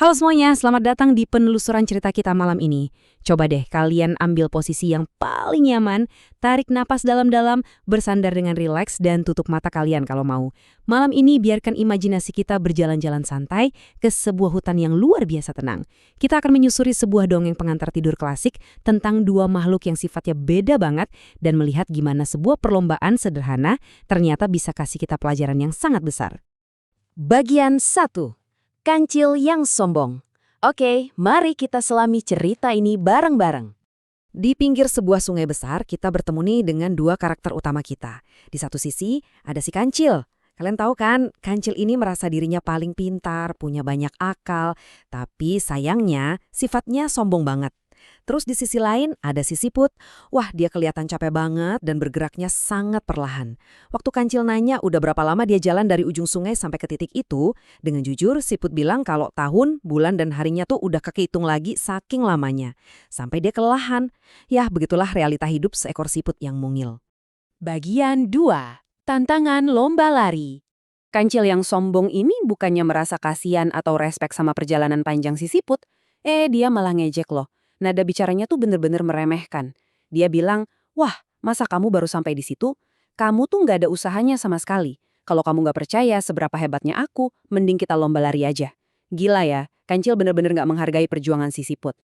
Halo semuanya, selamat datang di penelusuran cerita kita malam ini. Coba deh kalian ambil posisi yang paling nyaman, tarik napas dalam-dalam, bersandar dengan rileks, dan tutup mata kalian kalau mau. Malam ini biarkan imajinasi kita berjalan-jalan santai ke sebuah hutan yang luar biasa tenang. Kita akan menyusuri sebuah dongeng pengantar tidur klasik tentang dua makhluk yang sifatnya beda banget dan melihat gimana sebuah perlombaan sederhana ternyata bisa kasih kita pelajaran yang sangat besar. Bagian 1. Kancil yang sombong. Oke, mari kita selami cerita ini bareng-bareng. Di pinggir sebuah sungai besar, kita bertemu nih dengan dua karakter utama kita. Di satu sisi, ada si Kancil. Kalian tahu kan, Kancil ini merasa dirinya paling pintar, punya banyak akal, tapi sayangnya sifatnya sombong banget. Terus di sisi lain ada si Siput. Wah, dia kelihatan capek banget dan bergeraknya sangat perlahan. Waktu Kancil nanya udah berapa lama dia jalan dari ujung sungai sampai ke titik itu, dengan jujur Siput bilang kalau tahun, bulan, dan harinya tuh udah kehitung lagi saking lamanya. Sampai dia kelelahan. Ya, begitulah realita hidup seekor siput yang mungil. Bagian 2. Tantangan lomba lari. Kancil yang sombong ini bukannya merasa kasihan atau respek sama perjalanan panjang si Siput. Dia malah ngejek loh. Nada bicaranya tuh bener-bener meremehkan. Dia bilang, wah, masa kamu baru sampai di situ? Kamu tuh nggak ada usahanya sama sekali. Kalau kamu nggak percaya seberapa hebatnya aku, mending kita lomba lari aja. Gila ya, Kancil bener-bener nggak menghargai perjuangan si Siput.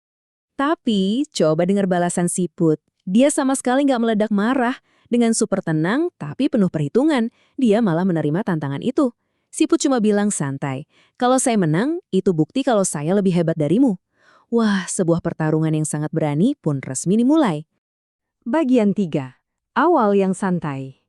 Tapi, coba dengar balasan Siput. Dia sama sekali nggak meledak marah. Dengan super tenang, tapi penuh perhitungan, dia malah menerima tantangan itu. Siput cuma bilang santai, kalau saya menang, itu bukti kalau saya lebih hebat darimu. Wah, sebuah pertarungan yang sangat berani pun resmi dimulai. Bagian 3. Awal yang santai.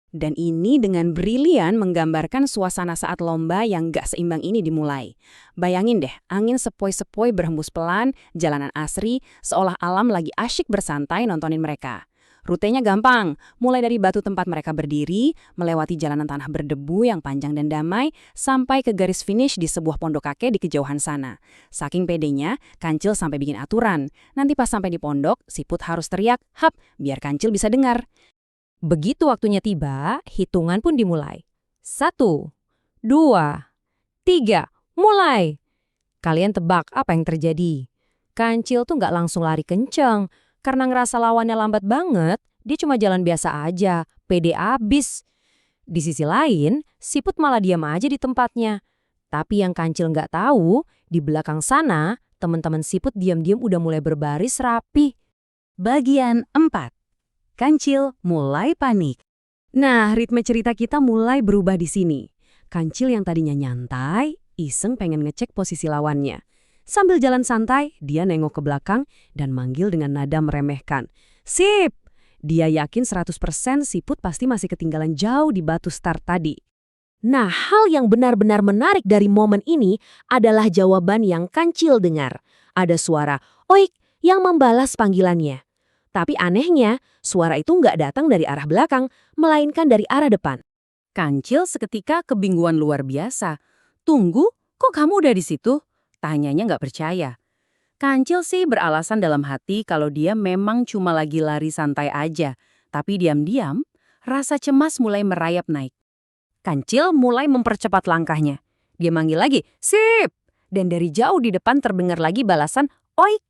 Dan ini dengan brilian menggambarkan suasana saat lomba yang gak seimbang ini dimulai. Bayangin deh, angin sepoi-sepoi berhembus pelan, jalanan asri, seolah alam lagi asyik bersantai nontonin mereka. Rutenya gampang, mulai dari batu tempat mereka berdiri, melewati jalanan tanah berdebu yang panjang dan damai, sampai ke garis finish di sebuah pondok kakek di kejauhan sana. Saking pedenya, Kancil sampai bikin aturan. Nanti pas sampai di pondok, Siput harus teriak, "Hap!" biar Kancil bisa dengar. Begitu waktunya tiba, hitungan pun dimulai. 1, 2, 3, mulai! Kalian tebak apa yang terjadi? Kancil tuh nggak langsung lari kenceng. Karena ngerasa lawannya lambat banget, dia cuma jalan biasa aja, pede abis. Di sisi lain, Siput malah diam aja di tempatnya. Tapi yang Kancil nggak tahu, di belakang sana, teman-teman Siput diam-diam udah mulai berbaris rapi. Bagian 4. Kancil mulai panik. Nah, ritme cerita kita mulai berubah di sini. Kancil yang tadinya nyantai, iseng pengen ngecek posisi lawannya. Sambil jalan santai, dia nengok ke belakang dan manggil dengan nada meremehkan. "Sip!" Dia yakin 100% Siput pasti masih ketinggalan jauh di batu start tadi. Nah, hal yang benar-benar menarik dari momen ini adalah jawaban yang Kancil dengar. Ada suara "oik" yang membalas panggilannya. Tapi anehnya, suara itu nggak datang dari arah belakang, melainkan dari arah depan. Kancil seketika kebingungan luar biasa. Tunggu, kok kamu udah di situ? Tanyanya nggak percaya. Kancil sih beralasan dalam hati kalau dia memang cuma lagi lari santai aja. Tapi diam-diam, rasa cemas mulai merayap naik. Kancil mulai mempercepat langkahnya. Dia manggil lagi, "Sip!" Dan dari jauh di depan terdengar lagi balasan, "Oik!"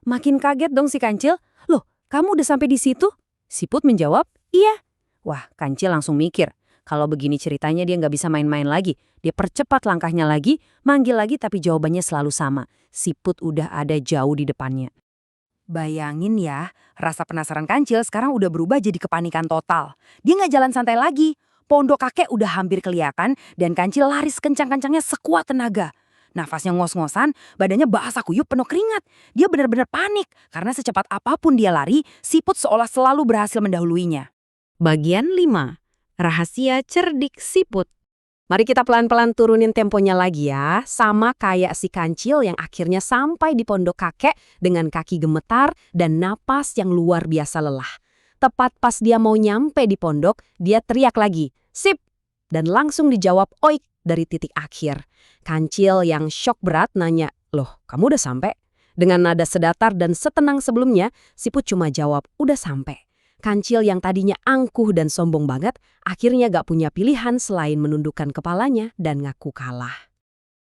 Makin kaget dong si Kancil. "Loh, kamu udah sampai di situ?" Siput menjawab, "Iya." Wah, Kancil langsung mikir. Kalau begini ceritanya dia nggak bisa main-main lagi. Dia percepat langkahnya lagi, manggil lagi tapi jawabannya selalu sama. Siput udah ada jauh di depannya. Bayangin ya, rasa penasaran Kancil sekarang udah berubah jadi kepanikan total. Dia nggak jalan santai lagi. Pondok kakek udah hampir kelihatan dan Kancil lari sekencang-kencangnya sekuat tenaga. Nafasnya ngos-ngosan, badannya basah kuyup penuh keringat. Dia benar-benar panik karena secepat apapun dia lari, Siput seolah selalu berhasil mendahuluinya. Bagian 5. Rahasia cerdik Siput. Mari kita pelan-pelan turunin temponya lagi ya, sama kayak si Kancil yang akhirnya sampai di pondok kakek dengan kaki gemetar dan napas yang luar biasa lelah. Tepat pas dia mau nyampe di pondok, dia teriak lagi, "Sip!" Dan langsung dijawab "oik" dari titik akhir. Kancil yang syok berat nanya, "Loh, kamu udah sampai?" Dengan nada sedatar dan setenang sebelumnya, Siput cuma jawab, "Udah sampai." Kancil yang tadinya angkuh dan sombong banget, akhirnya gak punya pilihan selain menundukkan kepalanya dan ngaku kalah.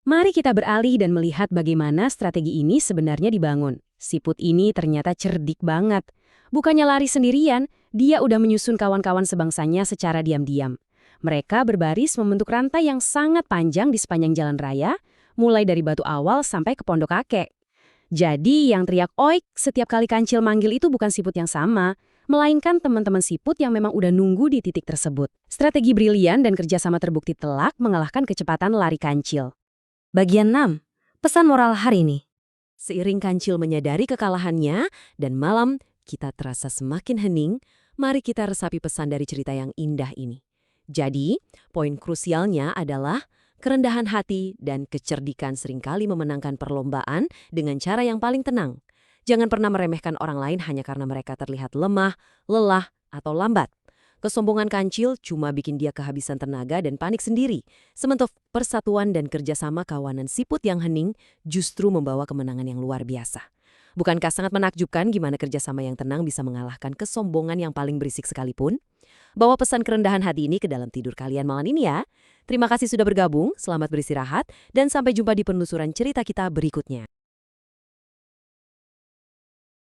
Mari kita beralih dan melihat bagaimana strategi ini sebenarnya dibangun. Siput ini ternyata cerdik banget. Bukannya lari sendirian, dia udah menyusun kawan-kawan sebangsanya secara diam-diam. Mereka berbaris membentuk rantai yang sangat panjang di sepanjang jalan raya, mulai dari batu awal sampai ke pondok kakek. Jadi yang teriak oik setiap kali Kancil manggil itu bukan siput yang sama, melainkan teman-teman siput yang memang udah nunggu di titik tersebut. Strategi brilian dan kerjasama terbukti telak mengalahkan kecepatan lari Kancil. Bagian 6. Pesan moral hari ini. Seiring Kancil menyadari kekalahannya, dan malam kita terasa semakin hening, mari kita resapi pesan dari cerita yang indah ini. Jadi, poin krusialnya adalah kerendahan hati dan kecerdikan seringkali memenangkan perlombaan dengan cara yang paling tenang. Jangan pernah meremehkan orang lain hanya karena mereka terlihat lemah, lelah, atau lambat. Kesombongan Kancil cuma bikin dia kehabisan tenaga dan panik sendiri. Sementara persatuan dan kerjasama kawanan siput yang hening justru membawa kemenangan yang luar biasa. Bukankah sangat menakjubkan gimana kerjasama yang tenang bisa mengalahkan kesombongan yang paling berisik sekalipun? Bawa pesan kerendahan hati ini ke dalam tidur kalian malam ini ya. Terima kasih sudah bergabung, selamat beristirahat, dan sampai jumpa di penelusuran cerita kita berikutnya.